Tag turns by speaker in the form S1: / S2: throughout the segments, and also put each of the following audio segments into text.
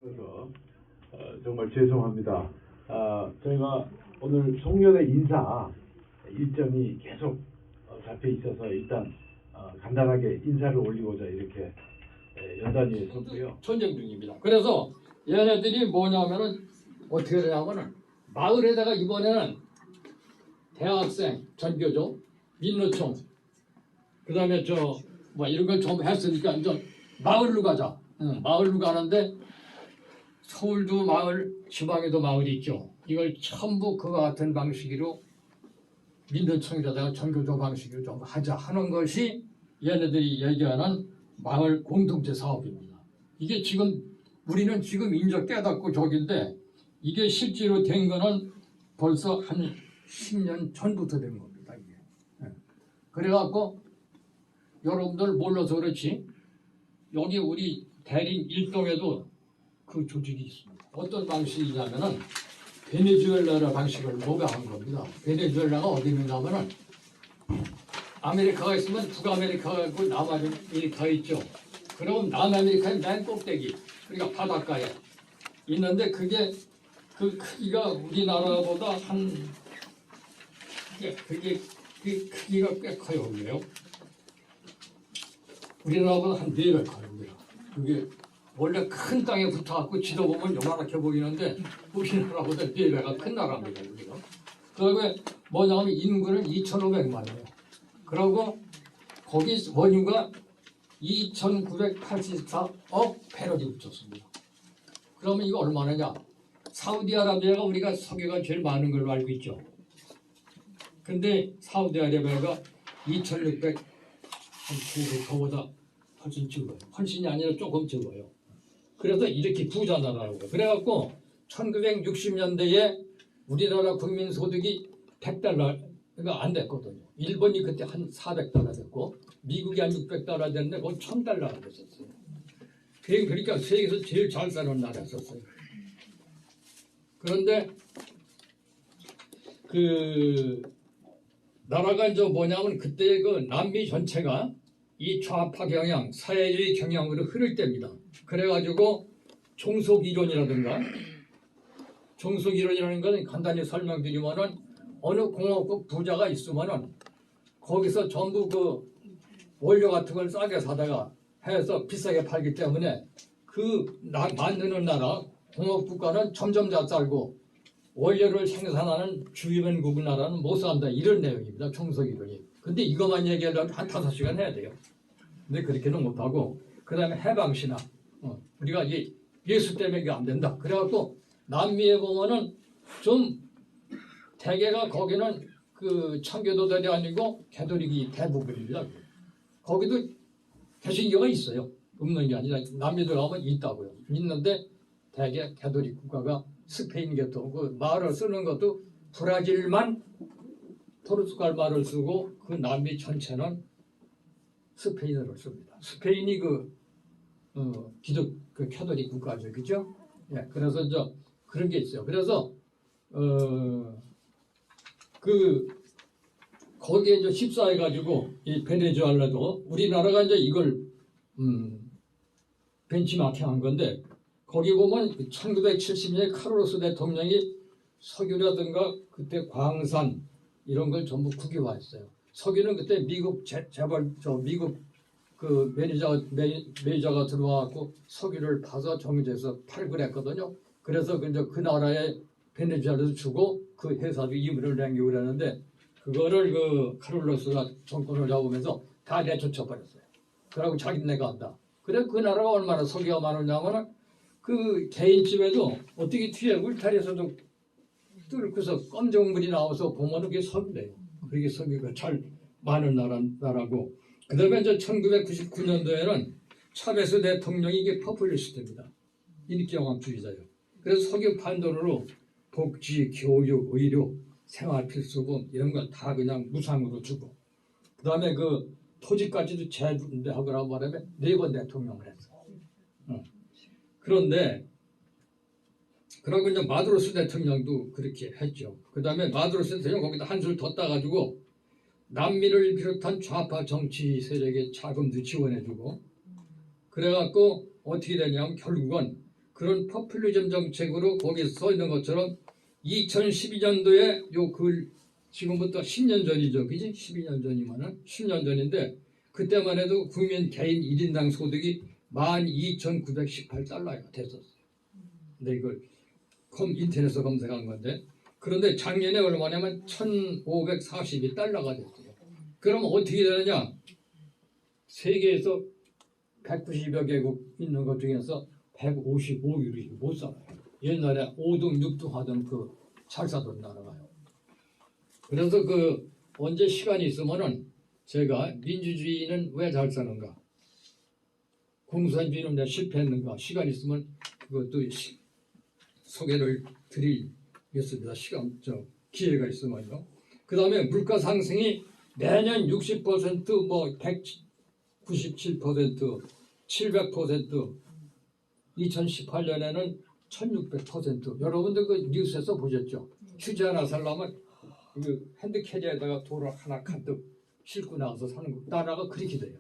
S1: 그래서 정말 죄송합니다. 저희가 오늘 송년회 인사 일정이 계속 잡혀 있어서 일단 간단하게 인사를 올리고자 이렇게 연단위에 섰고요.
S2: 전쟁 중입니다. 그래서 얘네들이 뭐냐면은 어떻게 되냐면은 마을에다가 이번에는 대학생, 전교조, 민노총, 그다음에 저 뭐 이런 걸 좀 했으니까 이제 마을로 가자. 마을로 가는데 서울도 마을, 지방에도 마을이 있죠. 이걸 전부 그와 같은 방식으로 민노총에다가 전교조 방식으로 좀 하자 하는 것이 얘네들이 얘기하는 마을 공동체 사업입니다. 이게 지금 우리는 지금 인적 깨닫고 저긴데 이게 실제로 된 거는 벌써 한 10년 전부터 된 겁니다. 이게. 그래갖고 여러분들 몰라서 그렇지 여기 우리 대림 일동에도 그 조직이 있습니다. 어떤 방식이냐면은 베네수엘라 방식을 모방한 겁니다. 베네수엘라가 어디 있냐면은 아메리카가 있으면 북아메리카가 있고 남아메리카가 있죠. 그럼 남아메리카의 맨 꼭대기, 그러니까 바닷가에 있는데 그게 그 크기가 우리나라보다 한 그게 그 크기가 꽤 커요. 그래요. 우리나라보다 한 4배 커요. 그게 원래 큰 땅에 붙어갖고 지도 보면 요만하게 보이는데 우리나라보다 4배가 큰 나라입니다. 우리가. 그다음에 뭐냐면 인구는 2,500만이에요. 그리고 거기 원유가 2,984억 배럴이 붙였습니다. 그러면 이거 얼마나냐? 사우디아라비아가 우리가 석유가 제일 많은 걸로 알고 있죠. 근데 사우디아라비아가 2,600, 한 900, 그보다 훨씬 적어요. 훨씬이 아니라 조금 적어요. 그래서 이렇게 부자 나라라고. 그래갖고 1960년대에 우리나라 국민 소득이 100달러가 안 됐거든요. 일본이 그때 한 400달러 됐고 미국이 한 600달러 됐는데 거의 1,000달러가 됐었어요. 그러니까 세계에서 제일 잘 사는 나라였었어요. 그런데 그 나라가 이제 뭐냐면 그때 그 남미 전체가 이 좌파 경향, 사회주의 경향으로 흐를 때입니다. 그래가지고 종속 이론이라든가 종속 이론이라는 건 간단히 설명드리면은 어느 공화국 부자가 있으면은 거기서 전부 그 원료 같은 걸 싸게 사다가 해서 비싸게 팔기 때문에 그 만드는 나라 공화국 국가는 점점 잘 살고 원료를 생산하는 주변국 나라는 못 산다 이런 내용입니다. 종속 이론이. 근데 이것만 얘기하려면 한 5시간 해야 돼요. 근데 그렇게는 못하고 그 다음에 해방신화 우리가 이제 예수 때문에 이게 안 된다. 그래갖고 남미에 보면은 좀 대개가 거기는 그 청교도들이 아니고 가톨릭이 대부분입니다. 거기도 개신교가 있어요. 없는 게 아니라 남미들 가면 있다고요. 있는데 대개 가톨릭 국가가 스페인 계통 그 말을 쓰는 것도 브라질만 포르투갈 말을 쓰고 그 남미 전체는 스페인어를 씁니다. 스페인이 기독 그 가톨릭 국가죠, 그죠? 예, 그래서 그런 게 있어요. 그래서 거기에 이제 휩싸여가지고 이 베네수엘라도 우리나라가 이제 이걸 벤치마킹한 건데 거기 보면 1970년에 카를로스 대통령이 석유라든가 그때 광산 이런 걸 전부 국유화했어요. 석유는 그때 미국 미국 그 매니저가 들어와갖고 석유를 파서 정제해서 팔고 그랬거든요. 그래서 그 나라에 베네수엘라도 주고 그 회사도 이윤을 남기고 그랬는데 그거를 그 카를로스가 정권을 잡으면서 다 내쫓아 버렸어요. 그러고 자기네가 한다. 그래 그 나라가 얼마나 석유가 많으냐면은 그 개인집에도 어떻게 뒤에 울타리에서도 뚫고서 검정물이 나와서 보면은 그게 석유래요. 그게 석유가 잘 많은 나라고. 그 다음에 이제 1999년도에는 차베스 대통령이 이게 포퓰리스트입니다. 인기영합주의자예요. 그래서 석유 판돈으로 복지, 교육, 의료, 생활필수품 이런 걸 다 그냥 무상으로 주고 그 다음에 그 토지까지도 재분배하거나 말하면 4번 대통령을 했어요. 그런데 그러고 이제 마두로스 대통령도 그렇게 했죠. 그 다음에 마두로스 대통령 거기다 한술 더 따가지고 남미를 비롯한 좌파 정치 세력에 자금도 지원해주고 그래갖고 어떻게 되냐면 결국은 그런 포퓰리즘 정책으로 거기서 써 있는 것처럼 2012년도에 요 글 지금부터 10년 전이죠. 그지? 12년 전이면은 10년 전인데 그때만 해도 국민 개인 1인당 소득이 12,918달러가 됐었어요. 근데 이걸 인터넷에서 검색한 건데 그런데 작년에 얼마냐면 1,542달러가 됐어요. 그럼 어떻게 되느냐? 세계에서 190여 개국 있는 것 중에서 155위로 못 살아요. 옛날에 5등, 6등 하던 그 잘 살던 나라가요. 그래서 그 언제 시간이 있으면은 제가 민주주의는 왜 잘 사는가, 공산주의는 왜 실패했는가 시간 있으면 그것도 소개를 드리겠습니다. 기회가 있으면요. 그 다음에 물가 상승이 매년 60%, 뭐 197%, 700%, 2018년에는 1600%. 여러분들 그 뉴스에서 보셨죠? 휴지 하나 살려면 그 핸드캐리어에다가 돌을 하나 가득 싣고 나가서 사는 거. 나라가 그렇게 돼요.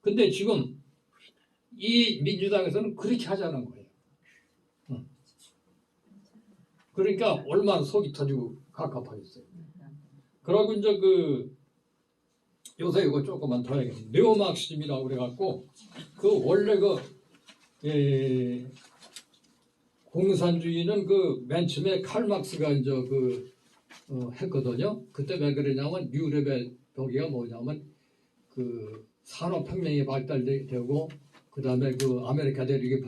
S2: 근데 지금 이 민주당에서는 그렇게 하자는 거예요. 그러니까 얼마나 속이 터지고 갑갑하겠어요. 그러고 이제 그 요새 이거 조금만 더 해야겠네요. 네오마르크시즘이라고 그래갖고 그 원래 공산주의는 그 맨 처음에 칼막스가 이제 했거든요. 그때 왜 그러냐면 유럽의 거기가 뭐냐면 그 산업혁명이 발달되고 그 다음에 그 아메리카 대륙이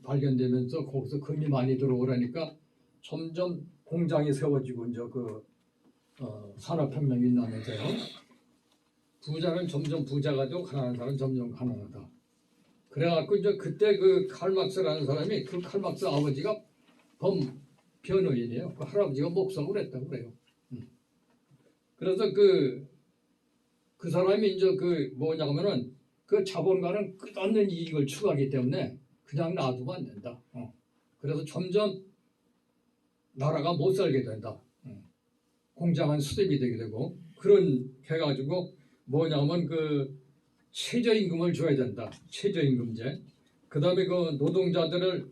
S2: 발견되면서 거기서 금이 많이 들어오라니까 점점 공장이 세워지고 이제 산업혁명이 일어나면서요. 부자는 점점 부자가 되고 가난한 사람은 점점 가난하다. 그래갖고 이제 그때 그 칼막스라는 사람이 그 칼막스 아버지가 변호인이에요. 그 할아버지가 목사를 했다고 그래요. 그래서 그 사람이 이제 뭐냐면은 그 자본가는 끝없는 이익을 추구하기 때문에 그냥 놔두면 안 된다. 그래서 점점 나라가 못 살게 된다. 공장은 수립이 되게 되고 그런 해가지고 뭐냐면 최저임금을 줘야 된다. 최저임금제. 그 다음에 그 노동자들을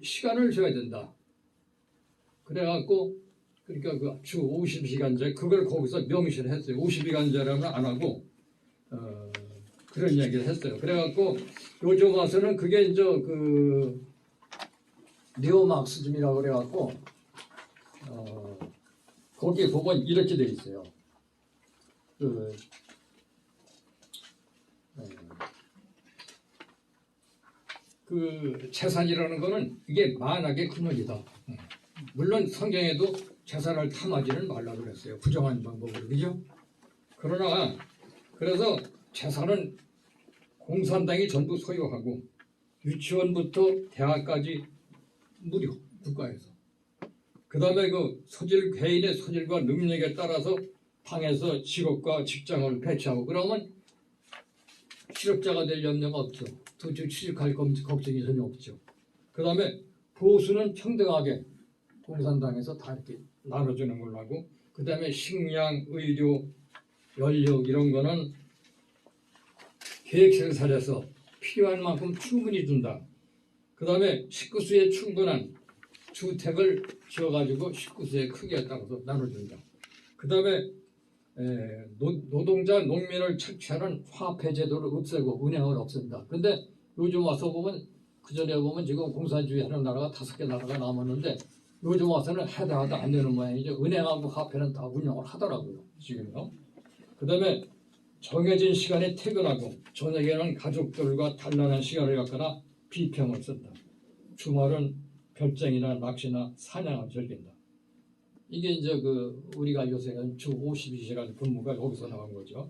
S2: 시간을 줘야 된다. 그래갖고 그러니까 주 50시간제 그걸 거기서 명시를 했어요. 50시간제라면 안 하고 그런 얘기를 했어요. 그래갖고 요즘 와서는 그게 이제 네오마르크시즘이라고 그래갖고 거기에 보면 이렇게 돼 있어요. 재산이라는 거는 이게 만악의 근원이다. 물론 성경에도 재산을 탐하지는 말라고 그랬어요. 부정한 방법으로. 그죠? 그러나 그래서 재산은 공산당이 전부 소유하고 유치원부터 대학까지 무료 국가에서. 그 다음에 개인의 소질과 능력에 따라서 당에서 직업과 직장을 배치하고 그러면 실업자가 될 염려가 없죠. 도저히 취직할 걱정이 전혀 없죠. 그 다음에 보수는 평등하게 공산당에서 다 이렇게 나눠주는 걸로 하고 그 다음에 식량, 의료, 연료 이런 거는 계획생산해서 필요한 만큼 충분히 준다. 그 다음에 식구수에 충분한 주택을 지어가지고 식구수의 크기에 따라서 나눠준다. 그 다음에 노동자, 농민을 착취하는 화폐 제도를 없애고 은행을 없앤다. 근데 요즘 와서 보면 그전에 보면 지금 공산주의 하는 나라가 5개 나라가 남았는데 요즘 와서는 해도 안 되는 모양이죠. 은행하고 화폐는 다 운영을 하더라고요. 지금요. 그 다음에 정해진 시간에 퇴근하고 저녁에는 가족들과 단란한 시간을 갖거나 비평을 쓴다. 주말은 별장이나 낚시나 사냥을 즐긴다. 이게 이제 우리가 요새 주 52시간 근무가 여기서 나온 거죠.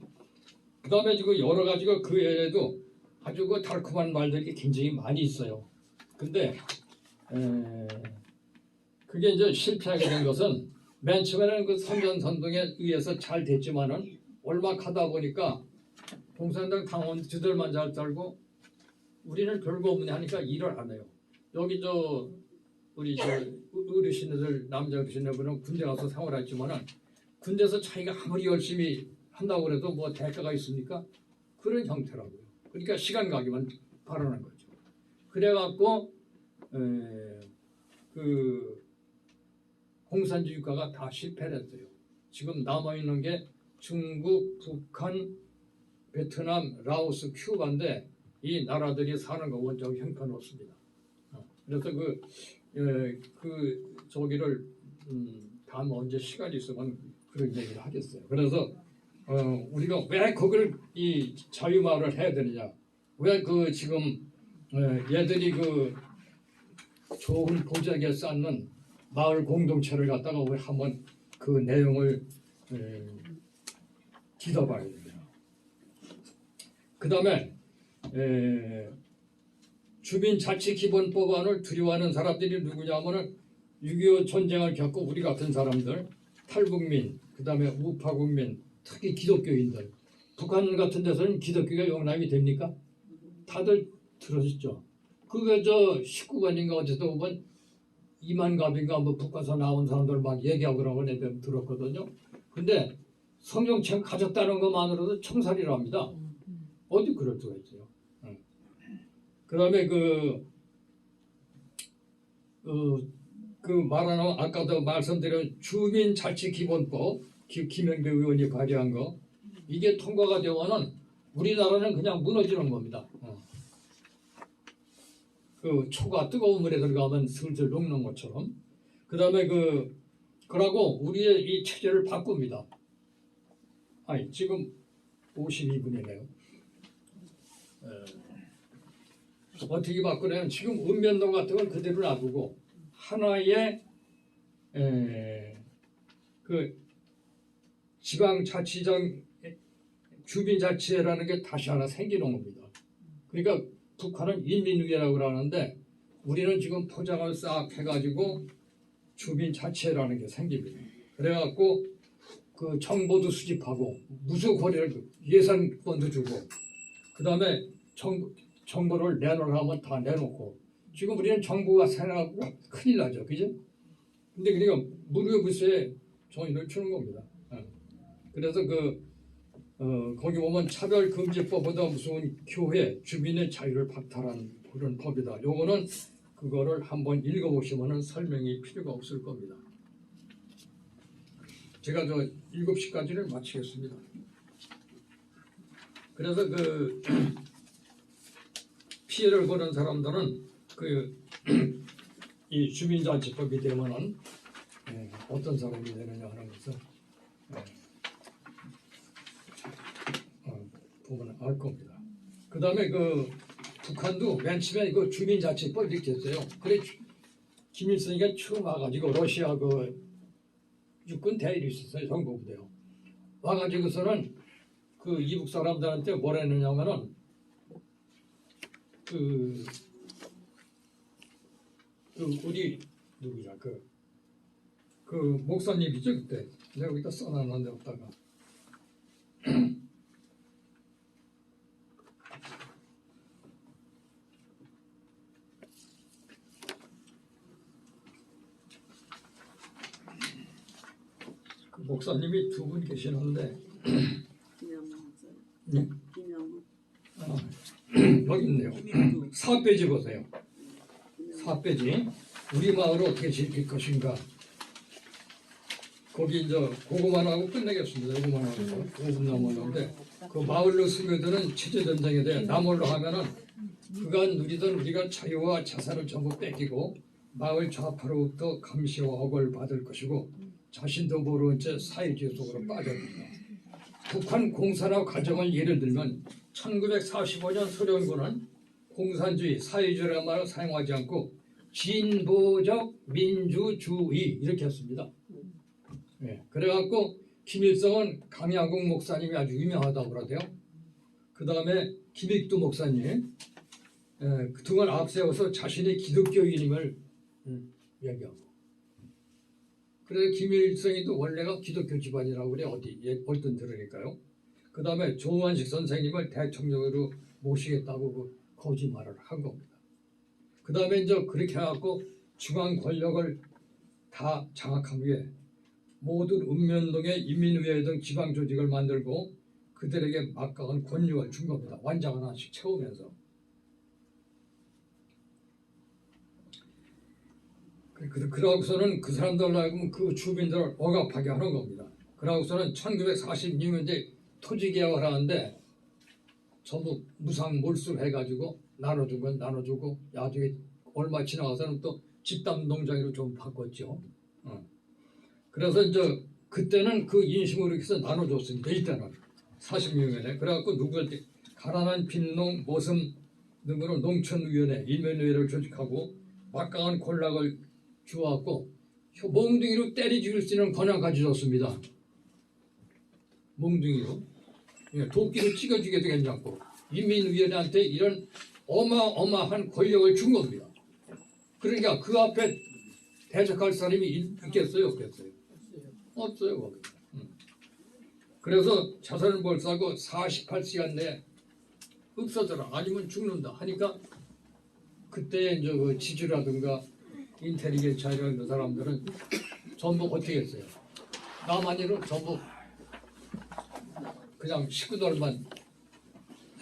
S2: 그 다음에 지금 여러 가지가 그 외에도 아주 달콤한 말들이 굉장히 많이 있어요. 근데 그게 이제 실패하게 된 것은 맨 처음에는 선전선동에 의해서 잘 됐지만은 얼마 가다 보니까 공산당 당원들만 잘 살고 우리는 별거 없네 하니까 일을 안 해요. 여기 우리 어르신들 남자 어르신들은 군대 가서 생활했지만은 군대에서 자기가 아무리 열심히 한다고 해도 뭐 대가가 있습니까? 그런 형태라고요. 그러니까 시간 가기만 바라는 거죠. 그래갖고 그 공산주의 국가가 다 실패를 했어요. 지금 남아있는 게 중국, 북한, 베트남, 라오스, 큐바인데 이 나라들이 사는 거 원적 형편없습니다. 그래서 저기를 다음 언제 시간이 있으면 그런 얘기를 하겠어요. 그래서 우리가 왜 그걸 이 자유마을을 해야 되느냐? 왜 그 지금 얘들이 그 좋은 보자기에 쌓는 마을 공동체를 갖다가 우리 한번 그 내용을 뒤져봐야 됩니다. 그 다음에 주민자치기본법안을 두려워하는 사람들이 누구냐면은 6.25 전쟁을 겪고 우리 같은 사람들, 탈북민, 그 다음에 우파국민, 특히 기독교인들. 북한 같은 데서는 기독교가 용납이 됩니까? 다들 들으셨죠? 그게 저 19관인가 어디서 보면 이만갑인가 뭐 북한에서 나온 사람들 막 얘기하고 그런 걸 내가 들었거든요. 근데 성경책 가졌다는 것만으로도 청살이랍니다. 어디 그럴 수가 있어요. 그 다음에 그 말하는 아까도 말씀드린 주민자치기본법 김영배 의원이 발의한 거 이게 통과가 되면은 우리나라는 그냥 무너지는 겁니다. 그 초가 뜨거운 물에 들어가면 슬슬 녹는 것처럼. 그 다음에 그러고 우리의 이 체제를 바꿉니다. 아니 지금 52분이네요. 어떻게 바꾸냐면 지금 읍면동 같은 건 그대로 놔두고 하나의 그 지방자치장 주민자치회라는 게 다시 하나 생기는 겁니다. 그러니까 북한은 인민위라고 그러는데 우리는 지금 포장을 싹 해가지고 주민자치회라는 게 생깁니다. 그래갖고 그 정보도 수집하고 무수거래를 예산권도 주고 그 다음에 정보를 내놓으라면 다 내놓고 지금 우리는 정부가 생각하고 큰일 나죠. 그죠? 근데 그러니까 무료부서에 종이를 주는 겁니다. 그래서 거기 보면 차별금지법보다 무슨 교회 주민의 자유를 박탈한 그런 법이다. 요거는 그거를 한번 읽어보시면 설명이 필요가 없을 겁니다. 제가 7시까지를 마치겠습니다. 그래서 피해를 보는 사람들은 이 주민자치법이 되면은 어떤 사람이 되느냐 하는 것을 보면 알 겁니다. 그 다음에 북한도 맨 처음에 주민자치법 이렇게 했어요. 그래 김일성이가 처음 와가지고 러시아 육군 대위로 있었어요. 정보부대요. 와가지고서는 이북 사람들한테 뭐라 했느냐면은 우리 누구냐 그 목사님이죠 그때 내가 여기다 써놨는데 없다가 그 목사님이 두 분 계시는데 네? 여기 있네요. 4페이지 보세요. 4페이지 우리 마을을 어떻게 지킬 것인가. 거기 이제 그거만 하고 끝내겠습니다. 이거만 하고 5분 남았는데 그 마을로 스며드는 체제전쟁에 대해 남홀로 하면은 그간 누리던 우리가 자유와 자산을 전부 뺏기고 마을 좌파로부터 감시와 억을 받을 것이고 자신도 모르는 채 사회주의 속으로 빠져듭니다. 북한 공산화 과정을 예를 들면 1945년 소련군은 공산주의, 사회주의라는 말을 사용하지 않고 진보적 민주주의 이렇게 했습니다. 그래갖고 김일성은 강양국 목사님이 아주 유명하다고 그러대요. 그 다음에 김익두 목사님 그 등을 앞세워서 자신이 기독교인임을 얘기하고 그래서 김일성이도 원래가 기독교 집안이라고 그래 어떤 들으니까요. 그 다음에 조원식 선생님을 대통령으로 모시겠다고 거짓말을 한 겁니다. 그 다음에 이제 그렇게 해갖고 중앙 권력을 다 장악한 후에 모든 읍면동에 인민위회 등 지방 조직을 만들고 그들에게 막강한 권력을 준 겁니다. 완장 하나씩 채우면서. 그러고서는 그 사람들 하여금 그 주민들을 억압하게 하는 겁니다. 그러고서는 1946년대 토지 개혁을 하는데 전부 무상 몰수를 해가지고 나눠준 건 나눠주고 나중에 얼마 지나가서는 또 집단 농장으로 좀 바꿨죠. 그래서 이제 그때는 그 인심으로 해서 나눠줬습니다. 이때는 46년에 그래갖고 누구한테 가난한 빈농 모섬 등으로 농촌위원회 일면위원회를 조직하고 막강한 권력을 주어갖고 몽둥이로 때리 죽일 수 있는 권한 가져줬습니다. 몽둥이로 도끼로 찍어주게도 괜찮고 인민위원회한테 이런 어마어마한 권력을 준 겁니다. 그러니까 그 앞에 대적할 사람이 있겠어요? 없겠어요? 없어요. 거기. 그래서 자살을 벌사하고 48시간 내에 없어져라 아니면 죽는다 하니까 그때 이제 그 지주라든가 인텔리겐차 이런 사람들은 전부 어떻게 했어요? 남한이로 전부 그냥 식구들만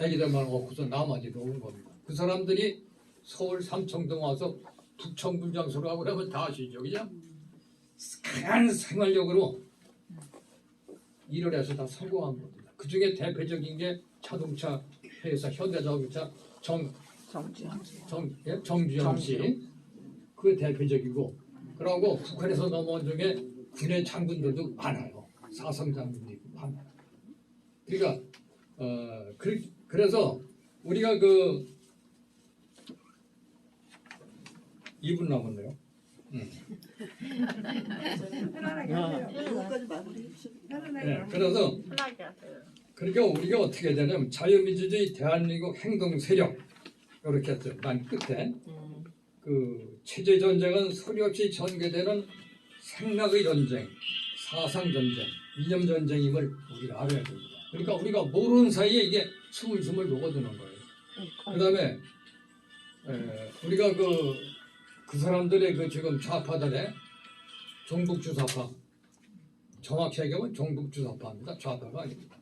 S2: 애기들만 얻고서 남한이로 온 겁니다. 그 사람들이 서울 삼청동 와서 북청분장소를 하고 그러면 다 아시죠? 그죠? 강한 생활력으로 일을 해서 다 성공한 겁니다. 그 중에 대표적인 게 자동차 회사 현대자동차 정주영 씨. 그 대표적이고 그러고 북한에서 넘어온 중에 군의 장군들도 많아요. 사성 장군들이 많아요. 그러니까 그래서 우리가 그 2분 남았네요.
S3: 편안하게 하세요.
S2: 네, 그래서 그러니까 우리가 어떻게 되냐면 자유민주주의 대한민국 행동 세력 이렇게 했어요. 난 끝에 그 체제 전쟁은 소리 없이 전개되는 생각의 전쟁, 사상 전쟁, 이념 전쟁임을 우리가 알아야 됩니다. 그러니까 우리가 모르는 사이에 이게 스물스물 녹아드는 거예요. 그다음에 우리가 그 사람들의 그 지금 좌파들의 종북주사파, 정확히 얘기하면 종북주사파입니다. 좌파가 아닙니다.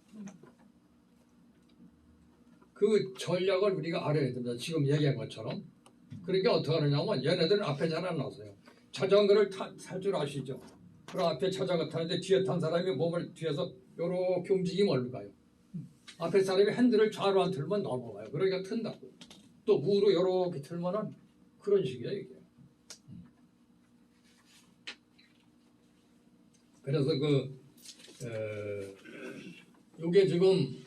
S2: 그 전략을 우리가 알아야 됩니다. 지금 얘기한 것처럼. 그러니까 어떻게 하느냐면 얘네들은 앞에 잘 안 나서요. 자전거를 탈 줄 아시죠? 그럼 앞에 자전거 타는데 뒤에 탄 사람이 몸을 뒤에서 이렇게 움직이면 어디로 가요? 앞에 사람이 핸들을 좌로 안 틀면 넘어가요. 그러니까 튼다고. 또 우로 이렇게 틀면은 그런 식이에요 이게. 그래서 요게 지금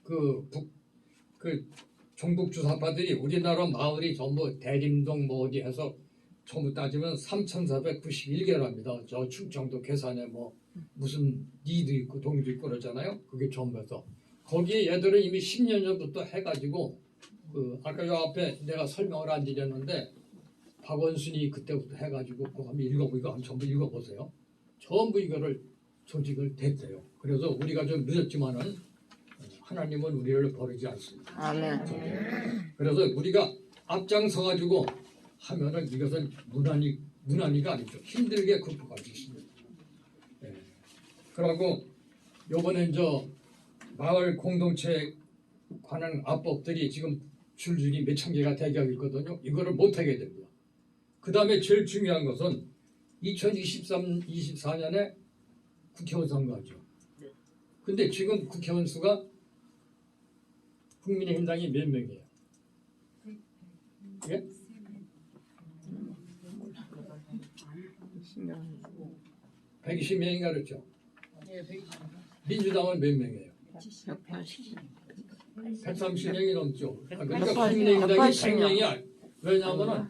S2: 그 종북주사파들이 우리나라 마을이 전부 대림동 뭐 어디 해서 전부 따지면 3,491개랍니다. 저 충청도 괴산에 뭐 무슨 리도 있고 동도 있고 그러잖아요. 그게 전부 해서 거기에 얘들은 이미 10년 전부터 해가지고 그 아까 요 앞에 내가 설명을 안 드렸는데 박원순이 그때부터 해가지고 그거 한번 이거 전부 읽어보세요. 전부 이거를 조직을 됐대요. 그래서 우리가 좀 늦었지만은 하나님은 우리를 버리지 않습니다.
S4: 아멘.
S2: 그래서 우리가 앞장서가지고 하면은 이것은 무난히가 아니죠. 힘들게 극복할 수 있습니다. 네. 그리고 요번에 마을 공동체에 관한 압법들이 지금 줄줄이 몇천 개가 대기하고 있거든요. 이거를 못하게 됩니다. 그 다음에 제일 중요한 것은 2024년에 국회의원 선거하죠. 근데 지금 국회의원 수가 국민의힘당이 몇 명이에요? 예? 120명인가 그렇죠? 민주당은 몇 명이에요? 130명이 넘죠. 그러니까 국민의힘당이 100명이야. 왜냐하면은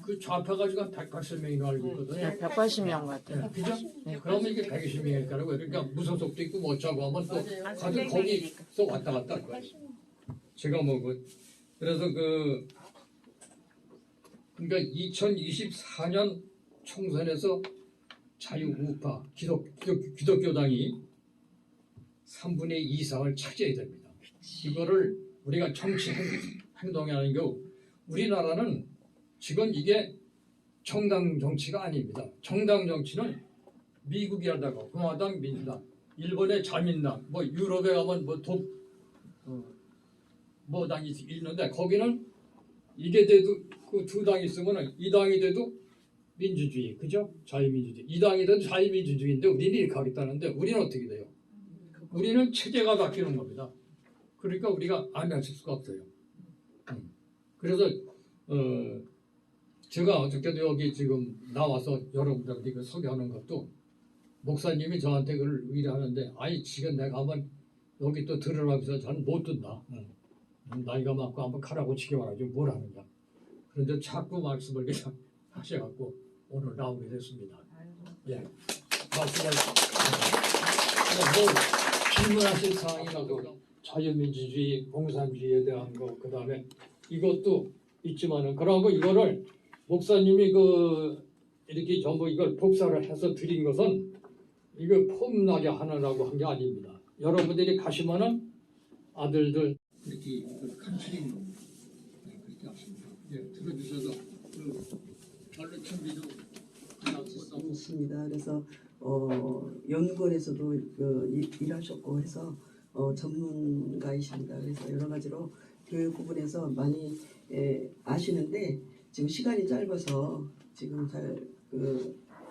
S2: 그 좌파 가지고 한 180명이 알고 있거든요.
S4: 180명 같아요.
S2: 네, 그죠? 그러면 이게 120명일까요? 그러니까 무소속도 있고 뭐 어쩌고 하면 또 다들 거기서 왔다 갔다 할 거예요. 제가 그래서 그러니까 2024년 총선에서 자유우파 기독교당이 3분의 2 이상을 차지해야 됩니다. 이거를 우리가 정치 행동이라는 게 우리나라는 지금 이게 정당 정치가 아닙니다. 정당 정치는 미국이 하다가 공화당, 민주당, 일본의 자민당, 뭐 유럽에 가면 뭐 당이 있는데 거기는 이게 돼도 그 두 당이 있으면은 이 당이 돼도 민주주의, 그죠? 자유민주주의. 이 당이 돼도 자유민주주의인데 우리는 이렇게 하겠다는데 우리는 어떻게 돼요? 우리는 체제가 바뀌는 겁니다. 그러니까 우리가 안 하실 수가 없어요. 그래서 제가 어저께도 여기 지금 나와서 여러분들한테 이거 소개하는 것도 목사님이 저한테 그걸 의뢰하는데 아니 지금 내가 한번 여기 또 들으라고 해서 저는 못 듣나. 나이가 많고 한번 가라고 치기 말하지 뭘 하느냐. 그런데 자꾸 말씀을 그냥 하셔갖고 오늘 나오게 됐습니다. 예, 말씀을 뭐 질문하실 사항이라도 자유민주주의, 공산주의에 대한 거, 그 다음에 이것도 있지만은 그러고 이거를 목사님이 이렇게 전부 이걸 복사를 해서 드린 것은 이거 폼나게 하느라고 한 게 아닙니다. 여러분들이 가시면은 아들들 이렇게 간추린 그렇게 하십니다. 예, 들어주셔서 별로 준비도
S3: 있습니다. 그래서 연구원에서도 일하셨고 해서 전문가이십니다. 그래서 여러 가지로 교육 부분에서 많이 아시는데 지금 시간이 짧아서 지금 잘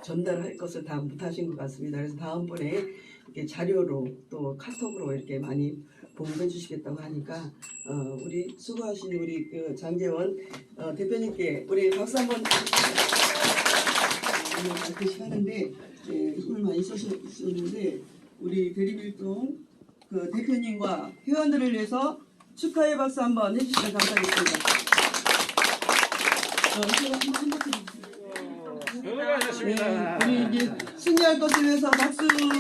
S3: 전달할 것을 다 못하신 것 같습니다. 그래서 다음번에 이렇게 자료로 또 카톡으로 이렇게 많이 공부해 주시겠다고 하니까 우리 수고하신 우리 장재원 대표님께 우리 박수 한번 같이 하는데 힘을 많이 쓰셨는데 우리 대리밀동 대표님과 회원들을 위해서 축하의 박수 한번 해주시면 감사하겠습니다.
S4: 수고하셨습니다.
S3: 네, 우리 이제 승리할 것을 위해서 박수.
S5: 대표님도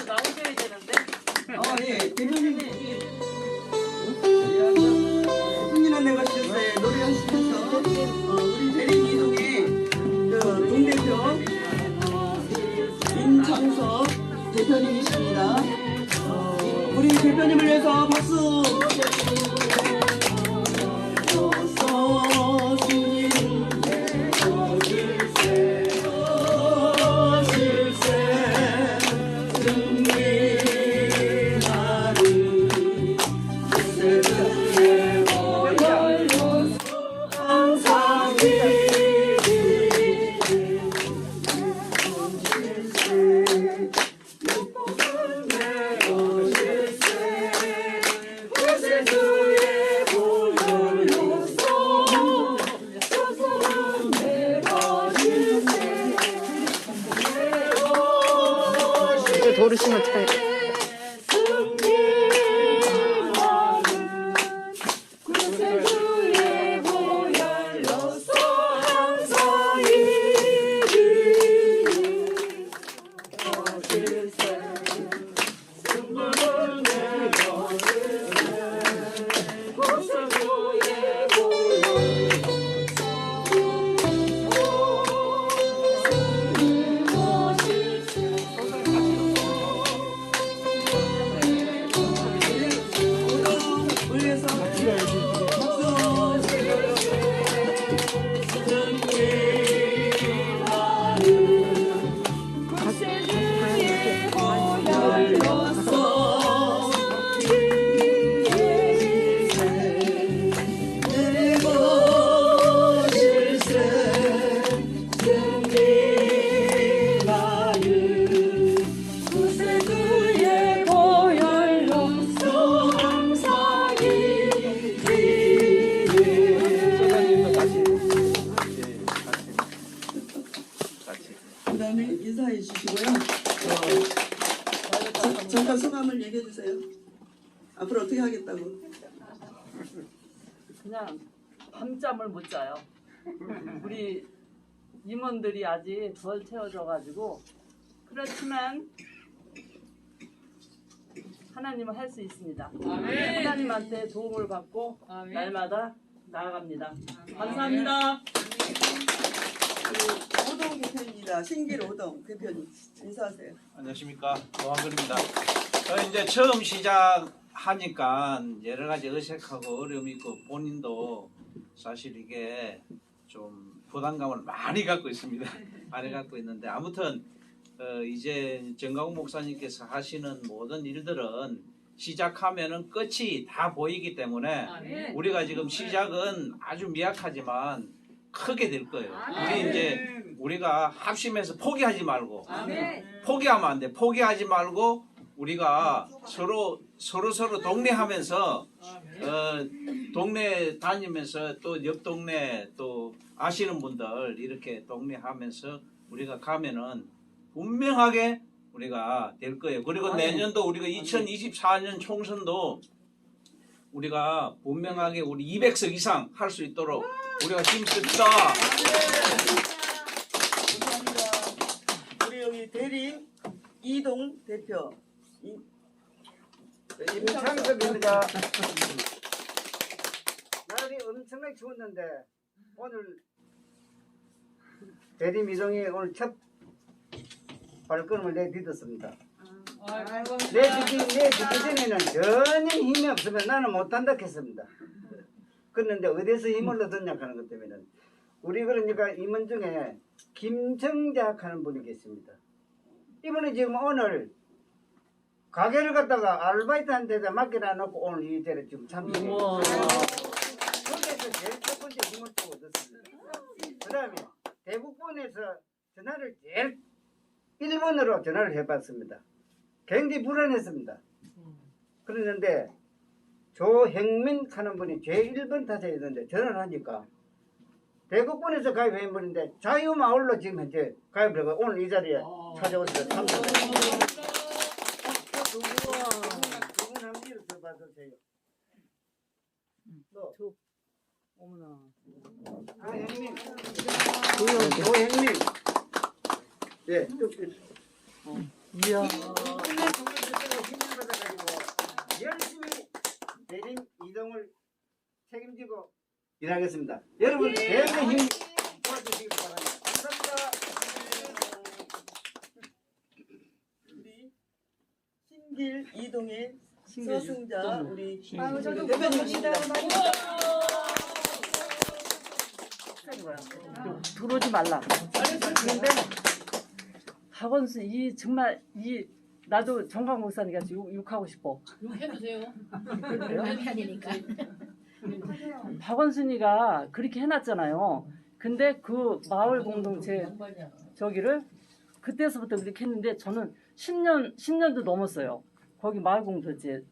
S5: 나오셔야 되는데.
S3: 예, 대표님이 승리한 내가 주셨어요. 노래하시면서 우리 대리미동의 동대표 임창석 대표님이십니다. 우리 대표님을 위해서 박수.
S5: 도르시면 어떡해.
S3: 그다음에 인사해 주시고요. 잠깐 소감을 얘기해 주세요. 앞으로 어떻게 하겠다고?
S5: 그냥 밤잠을 못 자요. 우리 임원들이 아직 덜 채워져가지고 그렇지만 하나님은 할 수 있습니다. 하나님한테 도움을 받고 날마다 나아갑니다. 감사합니다.
S3: 오동 대표입니다. 신길 오동 대표님 인사하세요.
S4: 안녕하십니까, 노한근입니다. 이제 처음 시작하니까 여러 가지 어색하고 어려움이 있고 본인도 사실 이게 좀 부담감을 많이 갖고 있습니다. 많이 갖고 있는데 아무튼 이제 정강훈 목사님께서 하시는 모든 일들은 시작하면은 끝이 다 보이기 때문에 우리가 지금 시작은 아주 미약하지만 크게 될 거예요. 우리 이제 우리가 합심해서 포기하지 말고 포기하면 안 돼. 포기하지 말고 우리가 서로 동네하면서 동네 다니면서 또 옆 동네 또 아시는 분들 이렇게 동네하면서 우리가 가면은 분명하게 우리가 될 거예요. 그리고 내년도 우리가 2024년 총선도 우리가 분명하게 우리 200석 이상 할 수 있도록 우리가 힘씁시다.
S3: 감사합니다. 우리 여기 대림 이동 대표
S6: 임창섭입니다. 날이 엄청나게 추웠는데 오늘 대림 이동이 오늘 첫 발걸음을 내딛었습니다. 내딛기 전에는 전혀 힘이 없으면 나는 못한다 했습니다. 그런데 어디서 힘을 얻었냐 하는 것 때문에 우리 그러니까 임원 중에 김정작 하는 분이 계십니다. 이분이 지금 오늘 가게를 갖다가 아르바이트한테다 맡겨놔 놓고 오늘 이 자리에 지금 참석해요. 거기에서 제일 첫 번째 힘을 또 얻었습니다. 그 다음에 대북본에서 전화를 제일 1번으로 전화를 해봤습니다. 굉장히 불안했습니다. 그랬는데 조행민 하는 분이 제 1번 타자였는데 전화를 하니까 대북본에서 가입해버렸는데 자유마을로 지금 현재 가입을 하고 오늘 이 자리에 찾아오셔서 참석합니다. 두분 한번 일어서 봐주세요. 또
S5: 어머나.
S6: 조행민. 조행민. 예, 쭉.
S5: 이야.
S6: 열심히 대림 이동을 책임지고 일하겠습니다. 여러분 대단히 힘 도와주시기 바랍니다. 감사합니다.
S3: 우리 신길 이동의 서승자 우리 대표님입니다.
S5: 들어오지 말라. 그런데 박원순 이 정말 이 나도 정강 목사니까 욕하고 싶어.
S7: 욕해보세요. 남편이니까.
S5: 박원순이가 그렇게 해놨잖아요. 근데 그 마을 공동체 저기를 그때서부터 그렇게 했는데 저는 10년도 넘었어요. 거기 마을 공동체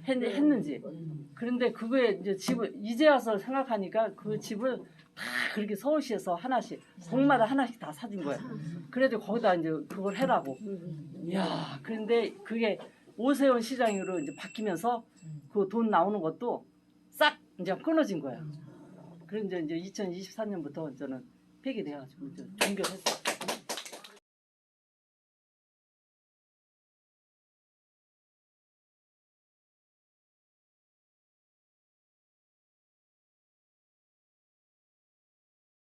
S5: 했는지. 그런데 그거에 이제 집을 이제 와서 생각하니까 그 집을 다 그렇게 서울시에서 하나씩 동마다 하나씩 다 사준 거예요. 그래도 거기다 이제 그걸 해라고. 이야, 그런데 그게 오세훈 시장으로 이제 바뀌면서 그 돈 나오는 것도 싹 이제 끊어진 거예요. 그런데 이제 2024년부터 저는 폐기돼가지고 이제 종결했어요.